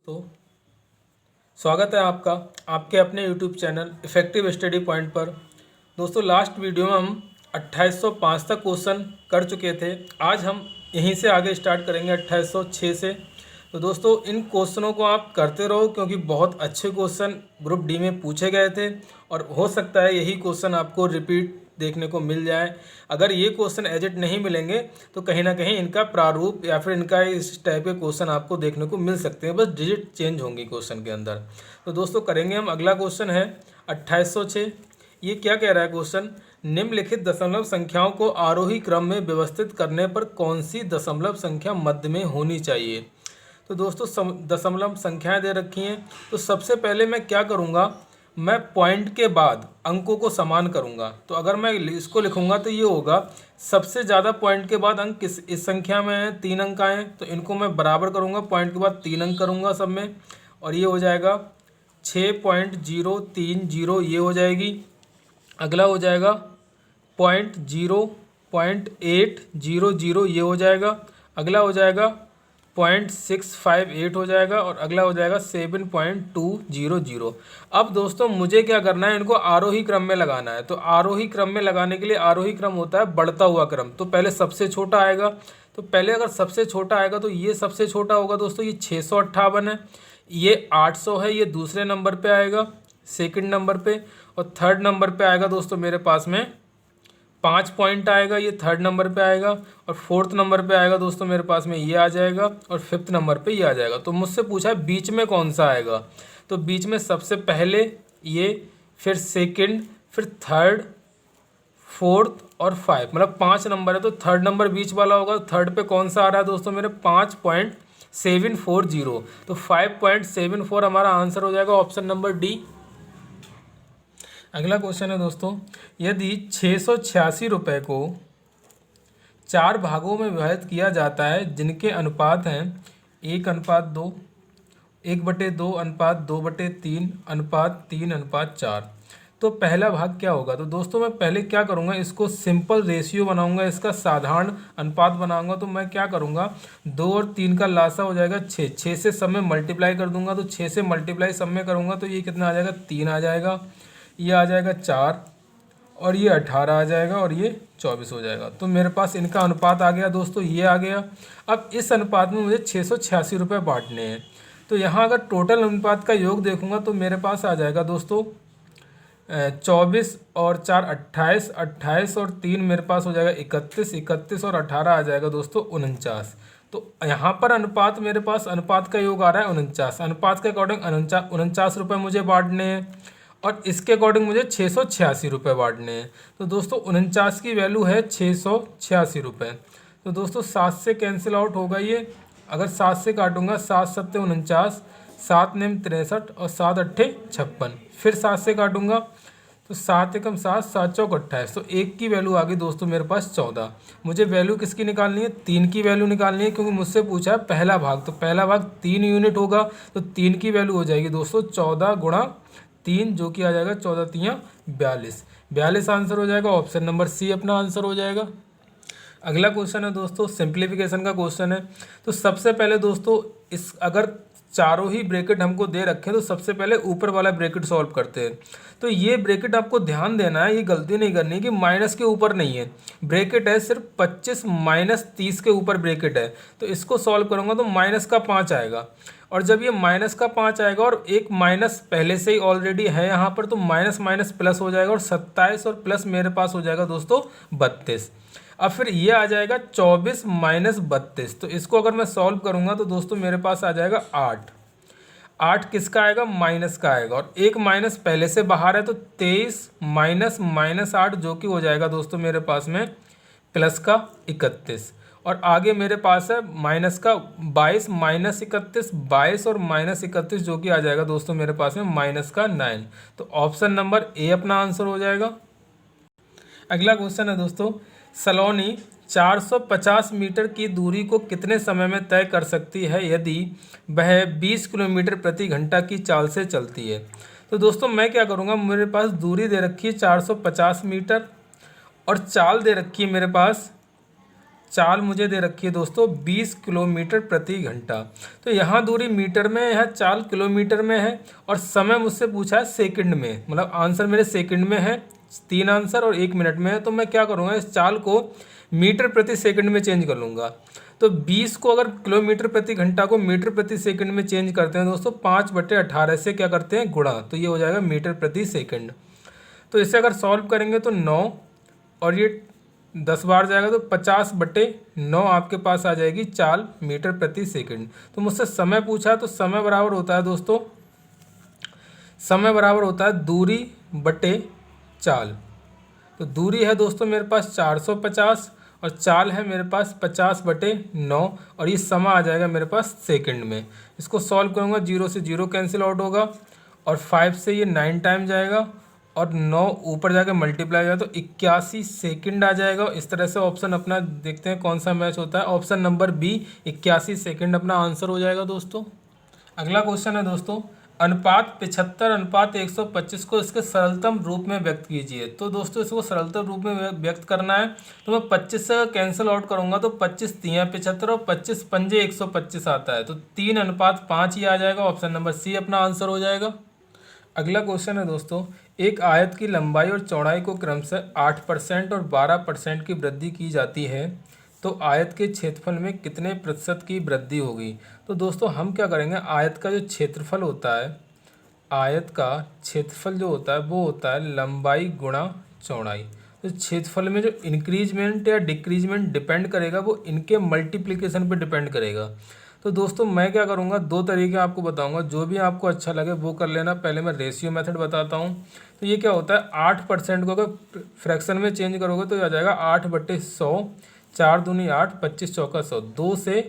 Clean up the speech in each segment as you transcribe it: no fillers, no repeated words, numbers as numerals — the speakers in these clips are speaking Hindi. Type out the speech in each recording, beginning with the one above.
तो स्वागत है आपका आपके अपने YouTube channel effective study point पर। दोस्तों लास्ट वीडियो में हम 2805 तक क्वेश्चन कर चुके थे। आज हम यहीं से आगे स्टार्ट करेंगे 2806 से। तो दोस्तों इन क्वेश्चनों को आप करते रहो क्योंकि बहुत अच्छे क्वेश्चन ग्रुप डी में पूछे गए थे और हो सकता है यही क्वेश्चन आपको रिपीट देखने को मिल जाए। अगर ये क्वेश्चन एज इट नहीं मिलेंगे तो कहीं ना कहीं इनका प्रारूप या फिर इनका इस टाइप के क्वेश्चन आपको देखने को मिल सकते हैं, बस डिजिट चेंज होंगी क्वेश्चन के अंदर। तो दोस्तों करेंगे हम। अगला क्वेश्चन है 2806। ये क्या कह रहा है क्वेश्चन, निम्नलिखित दशमलव संख्याओं को आरोही क्रम में व्यवस्थित करने पर कौन सी दशमलव संख्या मध्य में होनी चाहिए। तो दोस्तों दशमलव संख्याएं दे रखी हैं। तो सबसे पहले मैं क्या करूँगा, मैं पॉइंट के बाद अंकों को समान करूंगा। तो अगर मैं इसको लिखूंगा तो ये होगा, सबसे ज़्यादा पॉइंट के बाद अंक इस संख्या में है, 3 अंक आए तो इनको मैं बराबर करूंगा, पॉइंट के बाद 3 अंक करूंगा सब में, और ये हो जाएगा 6.030 ये हो जाएगी। अगला हो जाएगा 0.800 ये हो जाएगा। अगला हो जाएगा 0.658 हो जाएगा और अगला हो जाएगा 7.200। अब दोस्तों मुझे क्या करना है, इनको आरोही क्रम में लगाना है। तो आरोही क्रम में लगाने के लिए आरोही क्रम होता है बढ़ता हुआ क्रम। तो पहले सबसे छोटा आएगा, तो पहले अगर सबसे छोटा आएगा तो ये सबसे छोटा होगा दोस्तों, ये 658 है, ये 800 है, ये दूसरे नंबर पे आएगा सेकंड नंबर पे, और थर्ड नंबर पे आएगा दोस्तों मेरे पास में 5 पॉइंट आएगा, ये थर्ड नंबर पे आएगा, और फोर्थ नंबर पे आएगा दोस्तों मेरे पास में ये आ जाएगा, और फिफ्थ नंबर पे ये आ जाएगा। तो मुझसे पूछा है बीच में कौन सा आएगा, तो बीच में सबसे पहले ये, फिर सेकंड, फिर थर्ड, फोर्थ और 5, मतलब 5 नंबर है तो थर्ड नंबर बीच वाला होगा। थर्ड पे कौन सा आ रहा है दोस्तों मेरे 5.740, तो 5.74 हमारा आंसर हो जाएगा ऑप्शन नंबर डी। अगला क्वेश्चन है दोस्तों, यदि 686 रुपये को 4 भागों में विभाजित किया जाता है जिनके अनुपात हैं 1:2, 1/2 अनुपात 2/3 अनुपात 3:4, तो पहला भाग क्या होगा। तो दोस्तों मैं पहले क्या करूंगा, इसको सिंपल रेशियो बनाऊंगा, इसका साधारण अनुपात बनाऊंगा। तो मैं क्या करूंगा, 2 और 3 का लासा हो जाएगा 6, 6 से सब में मल्टीप्लाई कर दूंगा, तो 6 से मल्टीप्लाई सब में करूंगा तो ये कितना आ जाएगा, 3 आ जाएगा, ये आ जाएगा 4, और ये 18 आ जाएगा, और ये 24 हो जाएगा। तो मेरे पास इनका अनुपात आ गया दोस्तों, ये आ गया। अब इस अनुपात में मुझे 686 रुपये बांटने हैं। तो यहाँ अगर टोटल अनुपात का योग देखूंगा तो मेरे पास आ जाएगा दोस्तों 24 और 4 28, 28 और 3 मेरे पास हो जाएगा 31, 31 और 18 आ जाएगा दोस्तों 49। तो यहाँ पर अनुपात, मेरे पास अनुपात का योग आ रहा है 49। अनुपात के अकॉर्डिंग 49 रुपये मुझे बांटने हैं, और इसके अकॉर्डिंग मुझे 686 रुपये बांटने हैं। तो दोस्तों 49 की वैल्यू है 686 रुपये। तो दोस्तों 7 से कैंसिल आउट होगा ये, अगर 7 से काटूंगा 7 7 49, 7 9 63 और 7 8 56, फिर 7 से काटूंगा तो 7 एकम 7, 7 चौक 28, तो 1 की वैल्यू आ गई दोस्तों मेरे पास 14। मुझे वैल्यू किसकी निकालनी है, 3 की वैल्यू निकालनी है, क्योंकि मुझसे पूछा है पहला भाग, तो पहला भाग 3 यूनिट होगा, तो 3 की वैल्यू हो जाएगी दोस्तों 14 गुणा 3, जो कि आ जाएगा 14 3 42, 42 आंसर हो जाएगा, ऑप्शन नंबर सी अपना आंसर हो जाएगा। अगला क्वेश्चन है दोस्तों सिंप्लीफिकेशन का क्वेश्चन है। तो सबसे पहले दोस्तों इस अगर चारों ही ब्रैकेट हमको दे रखे हैं तो सबसे पहले ऊपर वाला ब्रैकेट सॉल्व करते हैं। तो ये ब्रैकेट आपको ध्यान देना है, ये गलती नहीं करनी कि माइनस के ऊपर नहीं है, ब्रैकेट है सिर्फ 25 माइनस 30 के ऊपर ब्रैकेट है। तो इसको सॉल्व करूँगा तो माइनस का 5 आएगा, और जब ये माइनस का 5 आएगा और एक माइनस पहले से ही ऑलरेडी है यहाँ पर, तो माइनस माइनस प्लस हो जाएगा, और 27 और प्लस मेरे पास हो जाएगा दोस्तों 32। अब फिर ये आ जाएगा 24 माइनस 32, तो इसको अगर मैं सॉल्व करूँगा तो दोस्तों मेरे पास आ जाएगा 8। 8 किसका आएगा, माइनस का आएगा, और एक माइनस पहले से बाहर है, तो 23 माइनस माइनस 8, जो कि हो जाएगा दोस्तों मेरे पास में प्लस का 31, और आगे मेरे पास है माइनस का 22 माइनस 31, 22 और माइनस 31, जो कि आ जाएगा दोस्तों मेरे पास में माइनस का 9। तो ऑप्शन नंबर ए अपना आंसर हो जाएगा। अगला क्वेश्चन है दोस्तों, सलोनी 450 मीटर की दूरी को कितने समय में तय कर सकती है यदि वह 20 किलोमीटर प्रति घंटा की चाल से चलती है। तो दोस्तों मैं क्या करूँगा, मेरे पास दूरी दे रखी है 450 मीटर, और चाल दे रखी है मेरे पास चाल मुझे दे रखी है दोस्तों 20 किलोमीटर प्रति घंटा। तो यहाँ दूरी मीटर में है, यहाँ चाल किलोमीटर में है, और समय मुझसे पूछा है सेकंड में, मतलब आंसर मेरे सेकंड में है, 3 आंसर और 1 मिनट में है। तो मैं क्या करूँगा, इस चाल को मीटर प्रति सेकंड में चेंज कर लूँगा। तो 20 को अगर किलोमीटर प्रति घंटा को मीटर प्रति सेकंड में चेंज करते हैं दोस्तों, 5/18 से क्या करते हैं, गुणा, तो ये हो जाएगा मीटर प्रति सेकंड। तो इसे अगर सॉल्व करेंगे तो 9 और ये 10 बार जाएगा तो 50/9 आपके पास आ जाएगी चाल मीटर प्रति सेकंड। तो मुझसे समय पूछा है, तो समय बराबर होता है दोस्तों, समय बराबर होता है दूरी बटे चाल। तो दूरी है दोस्तों मेरे पास 450 और चाल है मेरे पास 50/9, और ये समय आ जाएगा मेरे पास सेकंड में। इसको सॉल्व करूँगा, 0 से 0 कैंसिल आउट होगा, और 5 से ये 9 टाइम जाएगा, और 9 ऊपर जाकर मल्टीप्लाई हो जाएगा तो 81 सेकंड आ जाएगा। इस तरह से ऑप्शन अपना देखते हैं कौन सा मैच होता है। ऑप्शन नंबर बी 81 सेकंड अपना आंसर हो जाएगा दोस्तों। अगला क्वेश्चन है दोस्तों, अनुपात 75:125 को इसके सरलतम रूप में व्यक्त कीजिए। तो दोस्तों इसको सरलतम रूप में व्यक्त करना है, तो मैं 25 से कैंसिल आउट करूंगा तो 25 तियाँ 75 और 25 पंजे 125 आता है, तो 3:5 ही आ जाएगा। ऑप्शन नंबर सी अपना आंसर हो जाएगा। अगला क्वेश्चन है दोस्तों, एक आयत की लंबाई और चौड़ाई को क्रमशः 8% और 12% की वृद्धि की जाती है, तो आयत के क्षेत्रफल में कितने प्रतिशत की वृद्धि होगी। तो दोस्तों हम क्या करेंगे, आयत का जो क्षेत्रफल होता है, आयत का क्षेत्रफल जो होता है वो होता है लंबाई गुणा चौड़ाई। तो क्षेत्रफल में जो इंक्रीजमेंट या डिक्रीजमेंट डिपेंड करेगा वो इनके मल्टीप्लिकेशन पे डिपेंड करेगा। तो दोस्तों मैं क्या करूँगा, 2 तरीके आपको बताऊँगा, जो भी आपको अच्छा लगे वो कर लेना। पहले मैं रेशियो मेथड बताता हूँ। तो ये क्या होता है, 8% को अगर फ्रैक्शन में चेंज करोगे तो आ जाएगा 8/100, 4 दूनी 8, 25 चौका 100, 2 से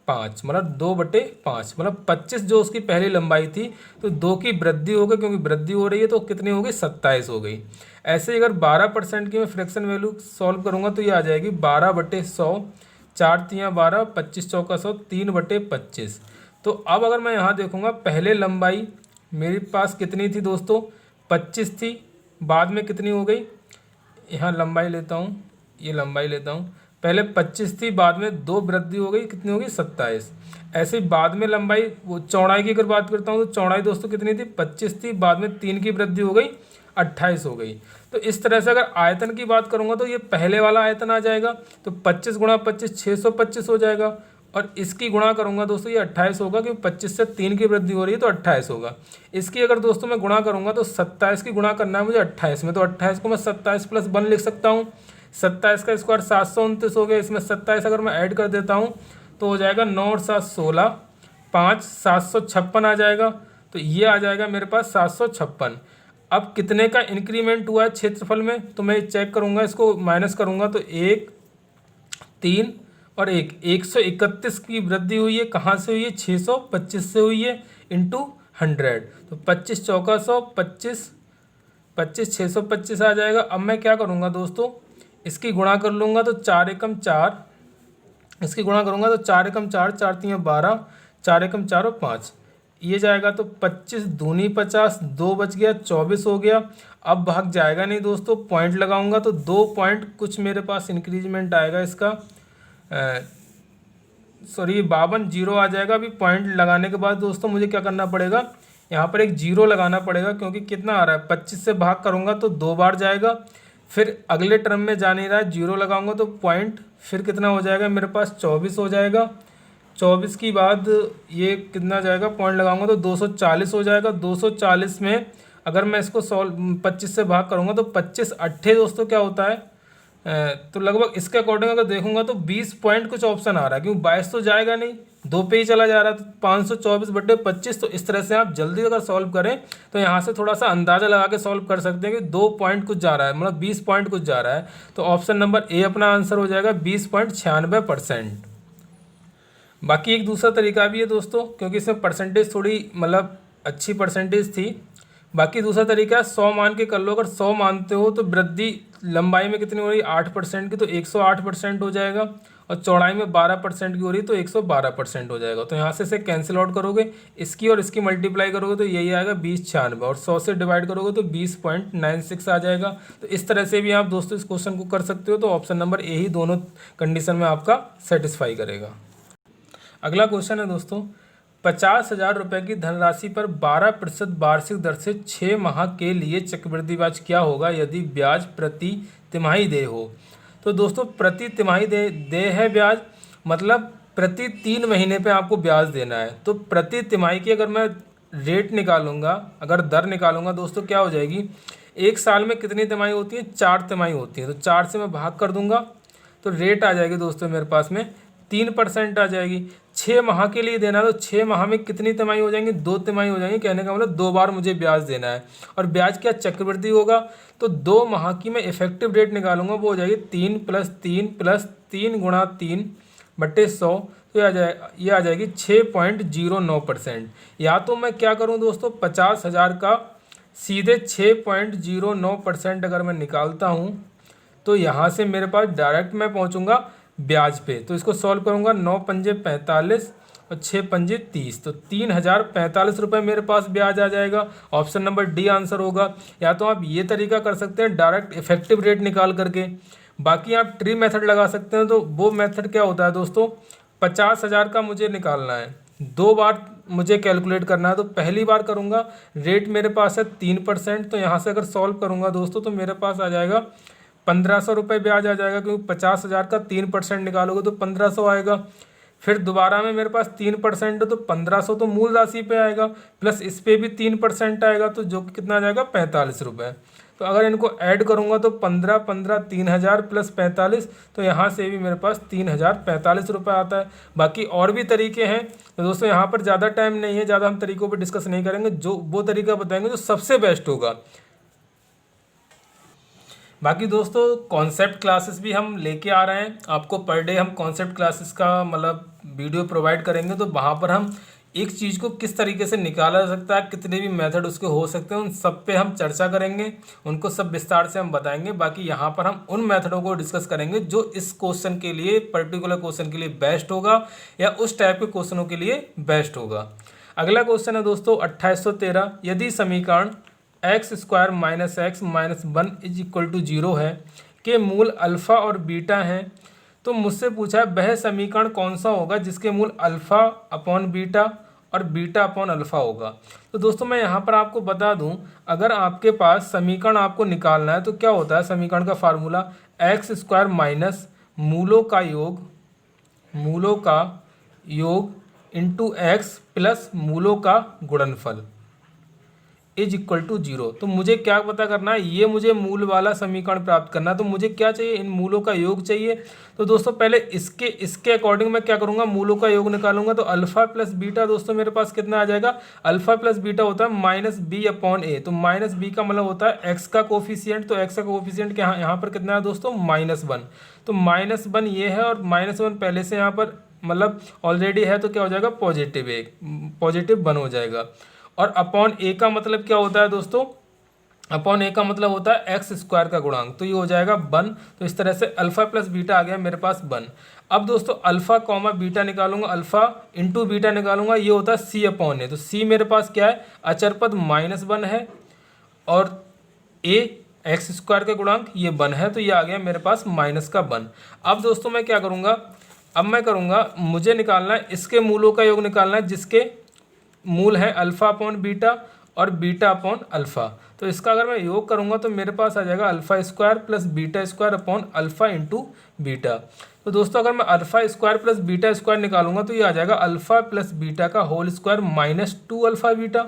5 मतलब 2/5, मतलब 25 जो उसकी पहली लंबाई थी, तो 2 की वृद्धि हो गई, क्योंकि वृद्धि हो रही है तो कितनी हो गई, 27 हो गई। ऐसे ही अगर 12% की मैं फ्रैक्शन वैल्यू सॉल्व करूँगा तो ये आ जाएगी 12/100, 4 तियाँ 12, 25 चौका 100, 3/25। तो अब अगर मैं यहाँ देखूँगा, पहले लंबाई मेरे पास कितनी थी दोस्तों, 25 थी, बाद में कितनी हो गई, यहाँ लंबाई लेता हूँ, ये लंबाई लेता हूँ, पहले 25 थी, बाद में 2 वृद्धि हो गई, कितनी होगी, 27। ऐसे ही बाद में लंबाई, वो चौड़ाई की अगर बात करता हूँ तो चौड़ाई दोस्तों कितनी थी, 25 थी, बाद में 3 की वृद्धि हो गई, 28 हो गई। तो इस तरह से अगर आयतन की बात करूँगा तो ये पहले वाला आयतन आ जाएगा, तो 25 गुणा 25 625 हो जाएगा, और इसकी गुणा करूँगा दोस्तों ये 28 होगा, क्योंकि 25 से 3 की वृद्धि हो रही है तो 28 होगा। इसकी अगर दोस्तों मैं गुणा करूँगा तो 27 की गुणा करना है मुझे 28 में, तो 28 को मैं 27 + 1 लिख सकता हूँ। 27 का स्क्वायर 729 हो गया, इसमें 27 अगर मैं ऐड कर देता हूँ तो हो जाएगा 9 और 7 16, 5 756 आ जाएगा। तो ये आ जाएगा मेरे पास 756। अब कितने का इंक्रीमेंट हुआ है क्षेत्रफल में, तो मैं चेक करूँगा, इसको माइनस करूँगा तो 1 3 और 1 131 की वृद्धि हुई है। कहाँ से हुई है, 625 से हुई है, इंटू 100, तो 25 चौका 100, 25 25 625 आ जाएगा। अब मैं क्या करूँगा दोस्तों, इसकी गुणा कर लूँगा तो 4 एकम 4, इसकी गुणा करूँगा तो 4 एकम 4, 4 तियाँ 12, 4 एकम 4 और 5, ये जाएगा तो 25 दूनी 50, 2 बच गया, 24 हो गया। अब भाग जाएगा नहीं दोस्तों, पॉइंट लगाऊंगा तो 2 पॉइंट कुछ मेरे पास इंक्रीजमेंट आएगा इसका, सॉरी 52 जीरो आ जाएगा। अभी पॉइंट लगाने के बाद दोस्तों मुझे क्या करना पड़ेगा, यहाँ पर एक जीरो लगाना पड़ेगा, क्योंकि कितना आ रहा है, 25 से भाग करूँगा तो 2 बार जाएगा, फिर अगले टर्म में जा नहीं रहा है, जीरो लगाऊंगा तो पॉइंट फिर कितना हो जाएगा मेरे पास, 24 हो जाएगा। 24 की बाद ये कितना जाएगा, पॉइंट लगाऊंगा तो 240 हो जाएगा। 240 में अगर मैं इसको 25 से भाग करूंगा तो 25 अट्ठे दोस्तों क्या होता है, तो लगभग इसके अकॉर्डिंग अगर देखूंगा तो 20 पॉइंट कुछ ऑप्शन आ रहा है, क्योंकि 22 तो जाएगा नहीं, 2 पे ही चला जा रहा है, तो 524/25। तो इस तरह से आप जल्दी अगर सॉल्व करें तो यहाँ से थोड़ा सा अंदाजा लगा के सॉल्व कर सकते हैं कि 2 पॉइंट कुछ जा रहा है, मतलब 20 पॉइंट कुछ जा रहा है। तो ऑप्शन नंबर ए अपना आंसर हो जाएगा 20.96%। बाकी एक दूसरा तरीका भी है दोस्तों, क्योंकि इसमें परसेंटेज थोड़ी मतलब अच्छी परसेंटेज थी। बाकी दूसरा तरीका है 100 मान के कर लो। अगर 100 मानते हो तो वृद्धि लंबाई में कितनी हो रही है, 8% की, तो 108% हो जाएगा। और चौड़ाई में 12% की हो रही है तो 112% हो जाएगा। तो यहाँ से इसे कैंसिल आउट करोगे, इसकी और इसकी मल्टीप्लाई करोगे तो यही आएगा 2096, और 100 से डिवाइड करोगे तो 20.96 आ जाएगा। तो इस तरह से भी आप दोस्तों इस क्वेश्चन को कर सकते हो। तो ऑप्शन नंबर ए ही दोनों कंडीशन में आपका सेटिस्फाई करेगा। अगला क्वेश्चन है दोस्तों, 50,000 रुपये की धनराशि पर 12% वार्षिक दर से 6 माह के लिए चक्रवृद्धि ब्याज क्या होगा यदि ब्याज प्रति तिमाही देय हो। तो दोस्तों प्रति तिमाही देय है ब्याज, मतलब प्रति 3 महीने पे आपको ब्याज देना है। तो प्रति तिमाही की अगर मैं रेट निकालूंगा, अगर दर निकालूंगा दोस्तों, क्या हो जाएगी, एक साल में कितनी तिमाही होती है, 4 तिमाही होती है। तो 4 से मैं भाग कर दूंगा तो रेट आ जाएगी दोस्तों मेरे पास में 3% आ जाएगी। 6 माह के लिए देना है तो 6 माह में कितनी तिमाही हो जाएंगी, 2 तिमाही हो जाएंगी। कहने का मतलब 2 बार मुझे ब्याज देना है। और ब्याज क्या चक्रवृद्धि होगा, तो 2 माह की मैं इफेक्टिव रेट निकालूंगा, वो हो जाएगी 3 + 3 गुणा 3/100। तो ये आ जाएगी 6.09%। या तो मैं क्या करूं दोस्तों, 50,000 का सीधे 6.09% अगर मैं निकालता हूं तो यहाँ से मेरे पास डायरेक्ट मैं पहुँचूँगा ब्याज पे। तो इसको सॉल्व करूँगा, 9 पंजे 45 और 6 पंजे 30, तो 3,045 रुपये मेरे पास ब्याज आ जाएगा। ऑप्शन नंबर डी आंसर होगा। या तो आप ये तरीका कर सकते हैं डायरेक्ट इफेक्टिव रेट निकाल करके, बाकी आप ट्री मेथड लगा सकते हैं। तो वो मेथड क्या होता है दोस्तों, 50,000 का मुझे निकालना है, 2 बार मुझे कैलकुलेट करना है। तो पहली बार करूँगा, रेट मेरे पास है 3%, तो यहाँ से अगर सॉल्व करूँगा दोस्तों तो मेरे पास आ जाएगा 1,500 रुपये ब्याज आ जाएगा, क्योंकि 50,000 का 3% निकालोगे तो 1,500 आएगा। फिर दोबारा में मेरे पास 3% है तो 1,500 तो मूल राशि पे आएगा, प्लस इस पे भी 3% आएगा, तो जो कि कितना आ जाएगा 45 रुपये। तो अगर इनको ऐड करूँगा तो 15 15 3,000 + 45, तो यहाँ से भी मेरे पास 3,045 रुपये आता है। बाकी और भी तरीके हैं, तो दोस्तों यहाँ पर ज़्यादा टाइम नहीं है, ज़्यादा हम तरीकों पर डिस्कस नहीं करेंगे, जो वो तरीका बताएंगे जो सबसे बेस्ट होगा। बाकी दोस्तों कॉन्सेप्ट क्लासेस भी हम लेके आ रहे हैं, आपको पर डे हम कॉन्सेप्ट क्लासेस का मतलब वीडियो प्रोवाइड करेंगे। तो वहाँ पर हम एक चीज़ को किस तरीके से निकाला जा सकता है, कितने भी मेथड उसके हो सकते हैं, उन सब पे हम चर्चा करेंगे, उनको सब विस्तार से हम बताएंगे। बाकी यहाँ पर हम उन मेथडों को डिस्कस करेंगे जो इस क्वेश्चन के लिए, पर्टिकुलर क्वेश्चन के लिए बेस्ट होगा या उस टाइप के क्वेश्चनों के लिए बेस्ट होगा। अगला क्वेश्चन है दोस्तों 2813, यदि समीकरण x² - x - 1 = 0 है के मूल अल्फ़ा और बीटा हैं, तो मुझसे पूछा है वह समीकरण कौन सा होगा जिसके मूल अल्फ़ा अपॉन बीटा और बीटा अपॉन अल्फ़ा होगा। तो दोस्तों मैं यहाँ पर आपको बता दूँ, अगर आपके पास समीकरण आपको निकालना है तो क्या होता है समीकरण का फार्मूला, x² माइनस मूलों का योग इंटू x प्लस मूलों का गुणनफल = 0। तो मुझे क्या पता करना है, ये मुझे मूल वाला समीकरण प्राप्त करना है। तो मुझे क्या चाहिए, इन मूलों का योग चाहिए। तो दोस्तों पहले इसके अकॉर्डिंग मैं क्या करूँगा, मूलों का योग निकालूंगा। तो अल्फ़ा प्लस बीटा दोस्तों मेरे पास कितना आ जाएगा, अल्फ़ा प्लस बीटा होता है -b/a। तो -b का मतलब होता है एक्स का कोफिशियंट। तो एक्स का कोफिशियंट यहाँ पर कितना है दोस्तों, -1। तो -1 ये है और -1 पहले से यहाँ पर मतलब ऑलरेडी है, तो क्या हो जाएगा पॉजिटिव 1 हो जाएगा। और अपॉन ए का मतलब क्या होता है दोस्तों, अपॉन ए का मतलब होता है x² का गुणांक, तो ये हो जाएगा 1। तो इस तरह से अल्फ़ा प्लस बीटा आ गया मेरे पास 1। अब दोस्तों अल्फ़ा कॉमा बीटा निकालूंगा, अल्फ़ा इंटू बीटा निकालूंगा, ये होता है c/a। तो c मेरे पास क्या है, अचर पद -1 है और a x² का गुणांक ये 1 है, तो ये आ गया मेरे पास -1। अब दोस्तों मैं क्या करूँगा, अब मैं करूँगा, मुझे निकालना है इसके मूलों का योग निकालना है, जिसके मूल है अल्फ़ा अपॉन बीटा और बीटा अपॉन अल्फ़ा। तो इसका अगर मैं योग करूँगा तो मेरे पास आ जाएगा α² plus β² upon alpha into beta. तो दोस्तों अगर मैं α² प्लस β² निकालूंगा तो ये आ जाएगा अल्फ़ा प्लस बीटा का whole square -2 alpha beta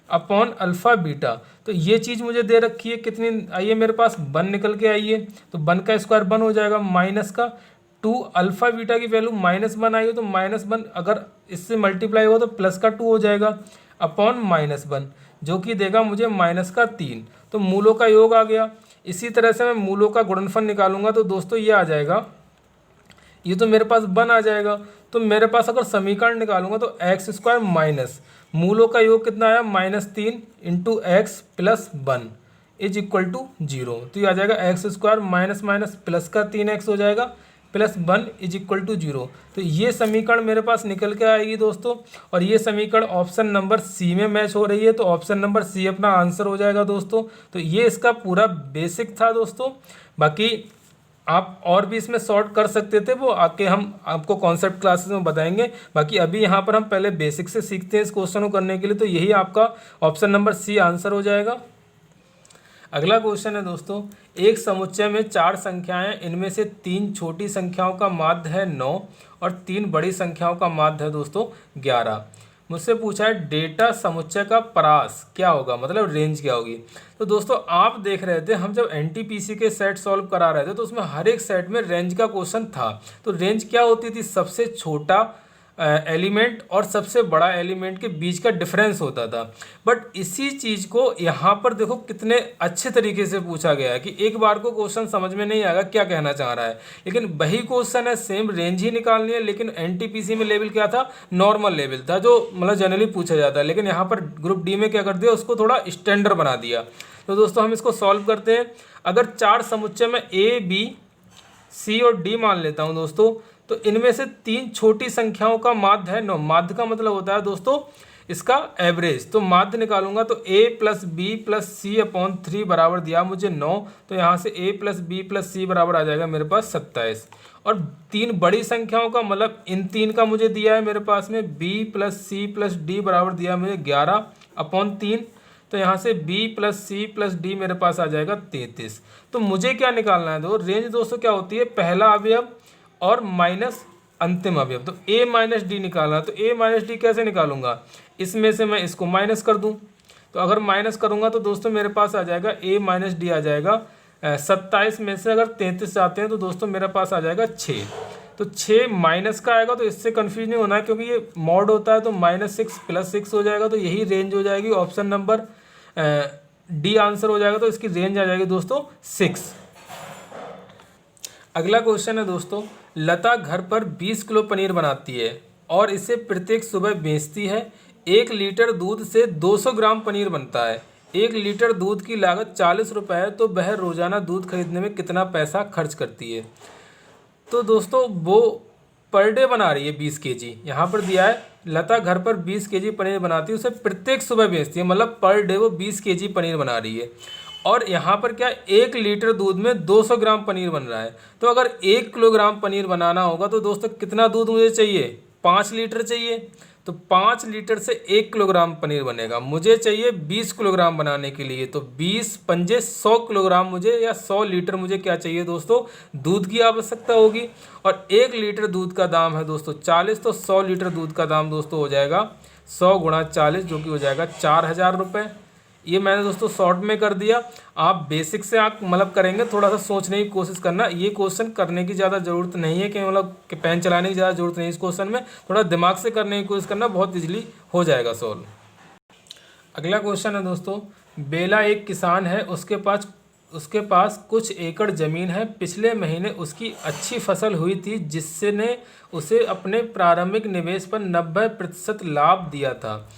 upon alpha beta. तो ये चीज़ मुझे दे रखी है, कितनी आई है मेरे पास, 1 निकल के आई है। तो 1 का स्क्वायर 1 हो जाएगा, माइनस का 2 अल्फ़ा बीटा की वैल्यू -1 आई हो, तो -1 अगर इससे मल्टीप्लाई हो तो प्लस का 2 हो जाएगा अपॉन -1, जो कि देगा मुझे -3। तो मूलों का योग आ गया। इसी तरह से मैं मूलों का गुणनफल निकालूंगा तो दोस्तों ये आ जाएगा, ये तो मेरे पास 1 आ जाएगा। तो मेरे पास अगर समीकरण निकालूंगा तो x² माइनस मूलों का योग कितना आया, -3 इंटू x प्लस 1 = 0। तो ये आ जाएगा x² माइनस प्लस का 3x हो जाएगा, प्लस 1 इज इक्वल टू 0। तो ये समीकरण मेरे पास निकल के आएगी दोस्तों, और ये समीकरण ऑप्शन नंबर सी में मैच हो रही है, तो ऑप्शन नंबर सी अपना आंसर हो जाएगा दोस्तों। तो ये इसका पूरा बेसिक था दोस्तों। बाकी आप और भी इसमें सॉर्ट कर सकते थे, वो आके हम आपको कॉन्सेप्ट क्लासेस में बताएंगे। बाकी अभी यहाँ पर हम पहले बेसिक से सीखते हैं इस क्वेश्चन को करने के लिए, तो यही आपका ऑप्शन नंबर सी आंसर हो जाएगा। अगला क्वेश्चन है दोस्तों, एक समुच्चय में 4 संख्याएं, इनमें से 3 छोटी संख्याओं का माध्य है 9 और 3 बड़ी संख्याओं का माध्य है दोस्तों 11। मुझसे पूछा है डेटा समुच्चय का परास क्या होगा, मतलब रेंज क्या होगी। तो दोस्तों आप देख रहे थे, हम जब एनटीपीसी के सेट सॉल्व करा रहे थे तो उसमें हर एक सेट में रेंज का क्वेश्चन था। तो रेंज क्या होती थी, सबसे छोटा एलिमेंट और सबसे बड़ा एलिमेंट के बीच का डिफरेंस होता था। बट इसी चीज़ को यहाँ पर देखो कितने अच्छे तरीके से पूछा गया है कि एक बार को क्वेश्चन समझ में नहीं आएगा क्या कहना चाह रहा है, लेकिन वही क्वेश्चन है, सेम रेंज ही निकालनी है। लेकिन एनटीपीसी में लेवल क्या था, नॉर्मल लेवल था, जो मतलब जनरली पूछा जाता है। लेकिन यहाँ पर ग्रुप डी में क्या कर दिया, उसको थोड़ा स्टैंडर्ड बना दिया। तो दोस्तों हम इसको सॉल्व करते हैं। अगर 4 समुच्चय में ए, बी, सी और डी मान लेता हूँ दोस्तों, तो इनमें से 3 छोटी संख्याओं का माध्य है 9। माध्य का मतलब होता है दोस्तों इसका एवरेज। तो माध्य निकालूंगा तो a plus B plus C upon 3 बराबर दिया मुझे 9। तो यहाँ से a plus B plus C बराबर आ जाएगा मेरे पास 27। और 3 बड़ी संख्याओं का मतलब इन 3 का मुझे दिया है मेरे पास में b plus C plus D बराबर दिया मुझे 11 अपॉन 3। तो यहाँ से b plus C plus D मेरे पास आ जाएगा 33। तो मुझे क्या निकालना है, दो रेंज दोस्तों क्या होती है, पहला अवयव और माइनस अंतिम अवयव। तो a माइनस डी निकालना, तो a माइनस डी कैसे निकालूंगा, इसमें से मैं इसको माइनस कर दूं। तो अगर माइनस करूंगा तो दोस्तों मेरे पास आ जाएगा a माइनस डी आ जाएगा 27 में से अगर 33 जाते हैं तो दोस्तों मेरे पास आ जाएगा 6। तो 6 माइनस का आएगा, तो इससे कंफ्यूज नहीं होना है क्योंकि ये मॉड होता है, तो -6 + 6 हो जाएगा। तो यही रेंज हो जाएगी, ऑप्शन नंबर डी आंसर हो जाएगा। तो इसकी रेंज आ जाएगी दोस्तों 6। अगला क्वेश्चन है दोस्तों, लता घर पर 20 किलो पनीर बनाती है और इसे प्रत्येक सुबह बेचती है। 1 लीटर दूध से 200 ग्राम पनीर बनता है। 1 लीटर दूध की लागत 40 रुपये है, तो वह रोजाना दूध खरीदने में कितना पैसा खर्च करती है। तो दोस्तों वो पर डे बना रही है 20 केजी, यहाँ पर दिया है लता घर पर 20 केजी पनीर बनाती है, उसे प्रत्येक सुबह बेचती है, मतलब पर डे वो 20 केजी पनीर बना रही है। और यहाँ पर क्या 1 लीटर दूध में 200 ग्राम पनीर बन रहा है। तो अगर 1 किलोग्राम पनीर बनाना होगा तो दोस्तों कितना दूध मुझे चाहिए, 5 लीटर चाहिए। तो 5 लीटर से 1 किलोग्राम पनीर बनेगा, मुझे चाहिए 20 किलोग्राम बनाने के लिए। तो 20 पंजे 100 किलोग्राम मुझे, या 100 लीटर मुझे क्या चाहिए दोस्तों, दूध की आवश्यकता होगी। और 1 लीटर दूध का दाम है दोस्तों 40, तो 100 लीटर दूध का दाम दोस्तों हो जाएगा 100 × 40, जो कि हो जाएगा 4000 रुपये। ये मैंने दोस्तों शॉर्ट में कर दिया। आप बेसिक से आप मतलब करेंगे, थोड़ा सा सोचने की कोशिश करना। ये क्वेश्चन करने की ज़्यादा ज़रूरत नहीं है कि मतलब कि पेन चलाने की ज़्यादा ज़रूरत नहीं है इस क्वेश्चन में, थोड़ा दिमाग से करने की कोशिश करना, बहुत इजीली हो जाएगा सॉल्व। अगला क्वेश्चन है दोस्तों, बेला एक किसान है, उसके पास कुछ एकड़ ज़मीन है। पिछले महीने उसकी अच्छी फसल हुई थी, जिसने उसे अपने प्रारंभिक निवेश पर 90% लाभ दिया था,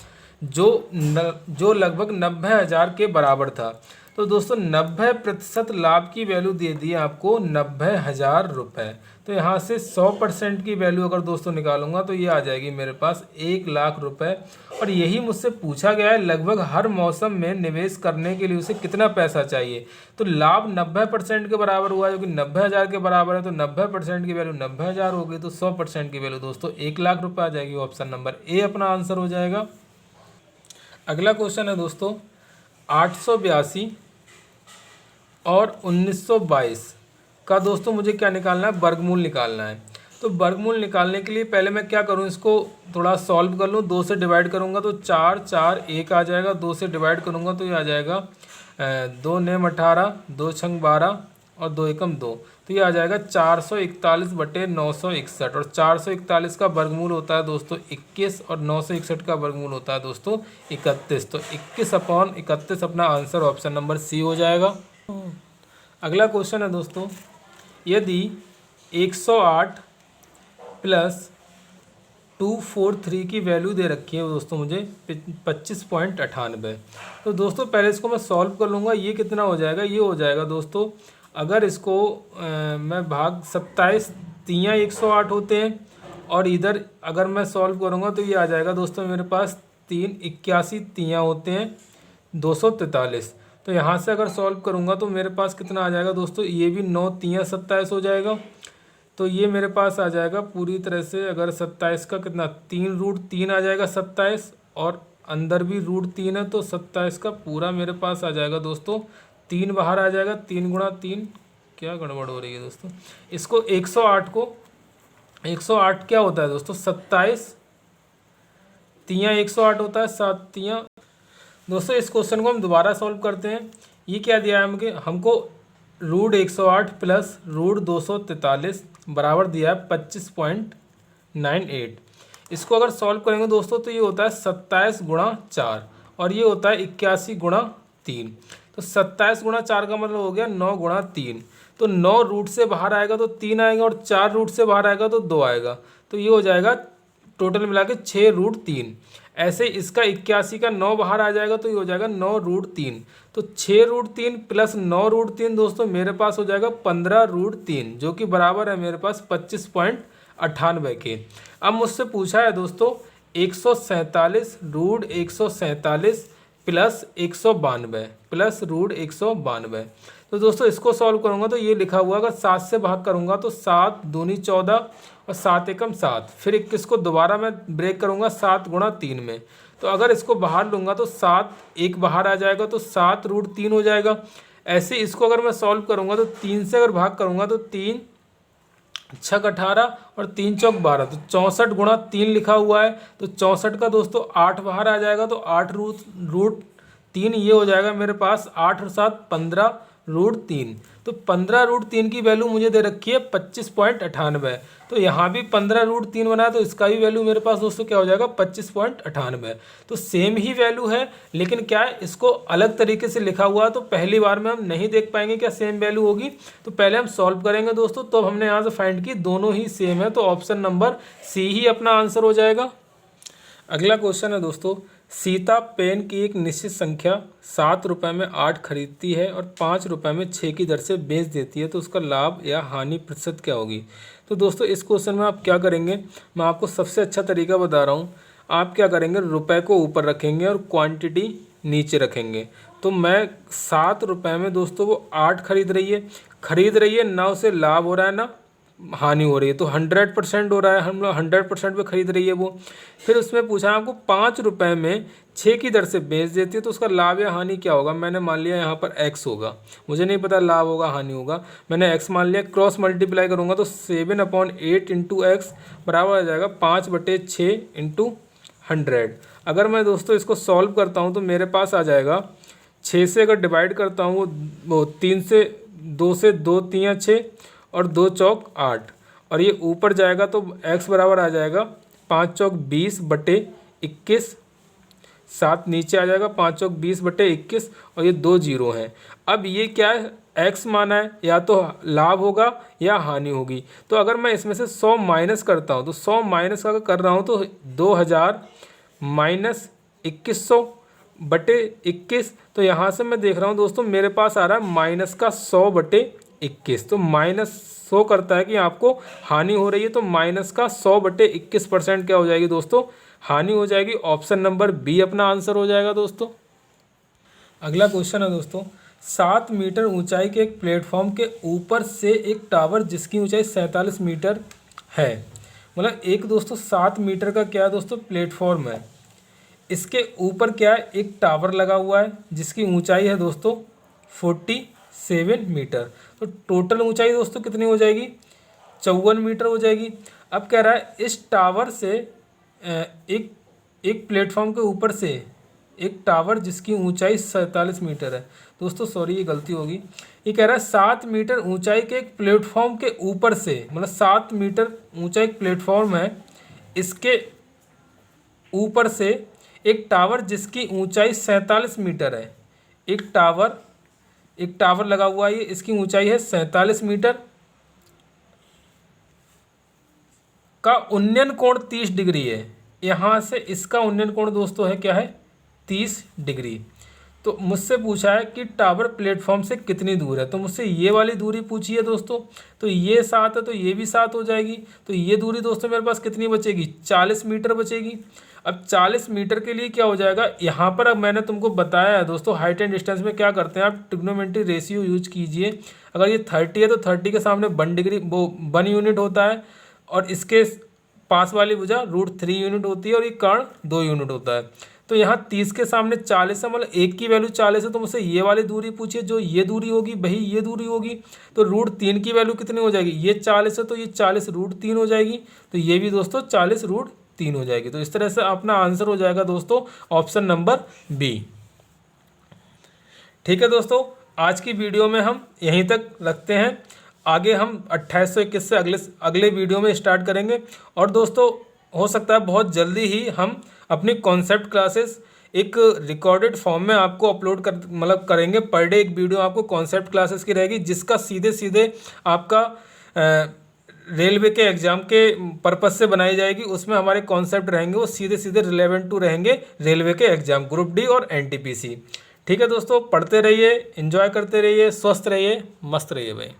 जो लगभग 90,000 के बराबर था। तो दोस्तों 90% लाभ की वैल्यू दे दी है आपको 90,000 रुपये। तो यहाँ से 100% की वैल्यू अगर दोस्तों निकालूंगा तो ये आ जाएगी मेरे पास 1 लाख रुपए। और यही मुझसे पूछा गया है, लगभग हर मौसम में निवेश करने के लिए उसे कितना पैसा चाहिए। तो लाभ 90% के बराबर हुआ, जो कि 90,000 के बराबर है। तो 90% की वैल्यू 90,000 हो गई, तो 100% की वैल्यू दोस्तों 1 लाख रुपये आ जाएगी। ऑप्शन नंबर ए अपना आंसर हो जाएगा। अगला क्वेश्चन है दोस्तों, 882 और 1922 का दोस्तों मुझे क्या निकालना है, वर्गमूल निकालना है। तो वर्गमूल निकालने के लिए पहले मैं क्या करूं, इसको थोड़ा सॉल्व कर लूं। 2 से डिवाइड करूंगा तो 4 4 1 आ जाएगा। 2 से डिवाइड करूंगा तो ये आ जाएगा 2 9 18, 2 6 12 और 2 एकम 2। तो ये आ जाएगा 441/961। और 441 का वर्गमूल होता है दोस्तों 21, और 961 का वर्गमूल होता है दोस्तों 31। तो 21/31 अपना आंसर ऑप्शन नंबर सी हो जाएगा। अगला क्वेश्चन है दोस्तों, यदि 108 + 243 की वैल्यू दे रखी है दोस्तों मुझे 25.98। तो दोस्तों पहले इसको मैं सॉल्व कर लूँगा। ये कितना हो जाएगा, ये हो जाएगा दोस्तों, अगर इसको मैं भाग 27 तियाँ 108 होते हैं, और इधर अगर मैं सॉल्व करूँगा तो ये आ जाएगा दोस्तों मेरे पास 3 81 तियाँ होते हैं 243। तो यहाँ से अगर सॉल्व करूँगा तो मेरे पास कितना आ जाएगा दोस्तों, ये भी 9 तियाँ 27 हो जाएगा। तो ये मेरे पास आ जाएगा पूरी तरह से, अगर 27 का कितना 3√3 आ जाएगा 27, और अंदर भी √3 है, तो 27 का पूरा मेरे पास आ जाएगा दोस्तों 3 बाहर आ जाएगा। 3 × 3 क्या गड़बड़ हो रही है दोस्तों, इसको 108 को 108 क्या होता है दोस्तों, 27 तियाँ 108 होता है, 7 तियाँ। दोस्तों इस क्वेश्चन को हम दोबारा सॉल्व करते हैं। ये क्या दिया है हमको √108 प्लस √243 बराबर दिया है 25.98। इसको अगर सॉल्व करेंगे दोस्तों तो ये होता है 27 × 4, और ये होता है 81 × 3। तो 27 × 4 का मतलब हो गया 9 × 3। तो 9 रूट से बाहर आएगा तो 3 आएगा, और 4 रूट से बाहर आएगा तो 2 आएगा। तो ये हो जाएगा टोटल मिला के 6√3। ऐसे इसका 81 का 9 बाहर आ जाएगा तो ये हो जाएगा 9√3। तो 6√3 प्लस 9√3 दोस्तों मेरे पास हो जाएगा 15√3, जो कि बराबर है मेरे पास 25.98 के। अब मुझसे पूछा है दोस्तों 147 प्लस 192 प्लस √192। तो दोस्तों इसको सॉल्व करूंगा तो ये लिखा हुआ, अगर 7 से भाग करूंगा तो 7 दूनी 14 और 7 एकम 7। फिर 21 को दोबारा मैं ब्रेक करूंगा 7 × 3 में। तो अगर इसको बाहर लूँगा तो 7 एक बाहर आ जाएगा, तो 7√3 हो जाएगा। ऐसे इसको अगर मैं सॉल्व करूंगा तो 3 से अगर भाग करूंगा तो 3 6 18 और 3 चौक 12, तो 64 × 3 लिखा हुआ है। तो 64 का दोस्तों 8 बाहर आ जाएगा, तो 8√3 ये हो जाएगा मेरे पास 8 और 7 15√3। तो 15√3 की वैल्यू मुझे दे रखी है 25.98। तो यहाँ भी 15√3 बना है, तो इसका भी वैल्यू मेरे पास दोस्तों क्या हो जाएगा 25.98। तो सेम ही वैल्यू है, लेकिन क्या है इसको अलग तरीके से लिखा हुआ है, तो पहली बार में हम नहीं देख पाएंगे क्या सेम वैल्यू होगी। तो पहले हम सॉल्व करेंगे दोस्तों, तो हमने यहाँ से फाइंड की दोनों ही सेम है, तो ऑप्शन नंबर सी ही अपना आंसर हो जाएगा। अगला क्वेश्चन है दोस्तों, सीता पेन की एक निश्चित संख्या 7 रुपये में 8 खरीदती है और 5 रुपये में 6 की दर से बेच देती है, तो उसका लाभ या हानि प्रतिशत क्या होगी। तो दोस्तों इस क्वेश्चन में आप क्या करेंगे, मैं आपको सबसे अच्छा तरीका बता रहा हूँ। आप क्या करेंगे, रुपए को ऊपर रखेंगे और क्वांटिटी नीचे रखेंगे। तो मैं 7 रुपये में दोस्तों वो 8 खरीद रही है, ना उसे लाभ हो रहा है ना हानि हो रही है, तो 100% हो रहा है, हम लोग 100% पे खरीद रही है वो। फिर उसमें पूछा आपको 5 रुपये में 6 की दर से बेच देती है, तो उसका लाभ या हानि क्या होगा। मैंने मान लिया यहाँ पर x होगा, मुझे नहीं पता लाभ होगा हानि होगा, मैंने x मान लिया। क्रॉस मल्टीप्लाई करूँगा तो 7/8 × x बराबर आ जाएगा 5/6 × 100। अगर मैं दोस्तों इसको सॉल्व करता हूँ तो मेरे पास आ जाएगा 6 से अगर डिवाइड करता हूँ वो 3 से 2 से 2 3 6 और 2 चौक 8, और ये ऊपर जाएगा तो x बराबर आ जाएगा 5 चौक 20/21। 7 नीचे आ जाएगा 5 चौक 20/21, और ये 2 जीरो हैं। अब ये क्या है, x माना है, या तो लाभ होगा या हानि होगी। तो अगर मैं इसमें से 100 माइनस करता हूँ, तो 100 माइनस अगर कर रहा हूँ तो 2000 माइनस 2100/21। तो यहाँ से मैं देख रहा हूँ दोस्तों मेरे पास आ रहा है माइनस का 100/21। तो माइनस 100 करता है कि आपको हानि हो रही है, तो माइनस का 100/21% क्या हो जाएगी दोस्तों, हानि हो जाएगी। ऑप्शन नंबर बी अपना आंसर हो जाएगा दोस्तों। अगला क्वेश्चन है दोस्तों, 7 मीटर ऊंचाई के एक प्लेटफॉर्म के ऊपर से एक टावर जिसकी ऊंचाई 47 मीटर है। मतलब एक दोस्तों 7 मीटर का क्या है दोस्तों प्लेटफॉर्म है, इसके ऊपर क्या है एक टावर लगा हुआ है जिसकी ऊंचाई है दोस्तों 47 मीटर। तो टोटल ऊंचाई दोस्तों कितनी हो जाएगी, 54 मीटर हो जाएगी। अब कह रहा है इस टावर से एक प्लेटफॉर्म के ऊपर से एक टावर जिसकी ऊंचाई 47 मीटर है। दोस्तों सॉरी ये गलती होगी, ये कह रहा है 7 मीटर ऊंचाई के एक प्लेटफॉर्म के ऊपर से, मतलब 7 मीटर ऊंचा एक प्लेटफॉर्म है, इसके ऊपर से एक टावर जिसकी ऊंचाई 47 मीटर है। एक टावर लगा हुआ है, इसकी ऊंचाई है 47 मीटर का उन्नयन कोण 30 डिग्री है। यहाँ से इसका उन्नयन कोण दोस्तों है क्या है 30 डिग्री। तो मुझसे पूछा है कि टावर प्लेटफॉर्म से कितनी दूर है, तो मुझसे ये वाली दूरी पूछी है दोस्तों। तो ये 7 है तो ये भी 7 हो जाएगी। तो ये दूरी दोस्तों मेरे पास कितनी बचेगी, 40 मीटर बचेगी। अब 40 मीटर के लिए क्या हो जाएगा, यहाँ पर अब मैंने तुमको बताया है दोस्तों, हाइट एंड डिस्टेंस में क्या करते हैं आप, ट्रिग्नोमेट्री रेशियो यूज कीजिए। अगर ये 30 है तो 30 के सामने 1 डिग्री वो 1 यूनिट होता है, और इसके पास वाली भुजा √3 यूनिट होती है, और ये कर्ण 2 यूनिट होता है। तो यहाँ 30 के सामने 40 है, मतलब 1 की वैल्यू 40 है, तो मुझसे ये वाली दूरी पूछिए, जो ये दूरी होगी वही ये दूरी होगी। तो √3 की वैल्यू कितनी हो जाएगी, ये 40 है तो ये 40 √3 हो जाएगी। तो ये भी दोस्तों 40 √3 हो जाएगी। तो इस तरह से अपना आंसर हो जाएगा दोस्तों ऑप्शन नंबर बी। ठीक है दोस्तों, आज की वीडियो में हम यहीं तक रखते हैं। आगे हम 2821 से अगले वीडियो में स्टार्ट करेंगे। और दोस्तों हो सकता है बहुत जल्दी ही हम अपनी कॉन्सेप्ट क्लासेस एक रिकॉर्डेड फॉर्म में आपको अपलोड करेंगे। पर डे एक वीडियो आपको कॉन्सेप्ट क्लासेस की रहेगी, जिसका सीधे सीधे आपका रेलवे के एग्ज़ाम के पर्पज़ से बनाई जाएगी। उसमें हमारे कॉन्सेप्ट रहेंगे वो सीधे सीधे रिलेवेंट टू रहेंगे रेलवे के एग्ज़ाम ग्रुप डी और NTPC। ठीक है दोस्तों, पढ़ते रहिए, एंजॉय करते रहिए, स्वस्थ रहिए, मस्त रहिए भाई।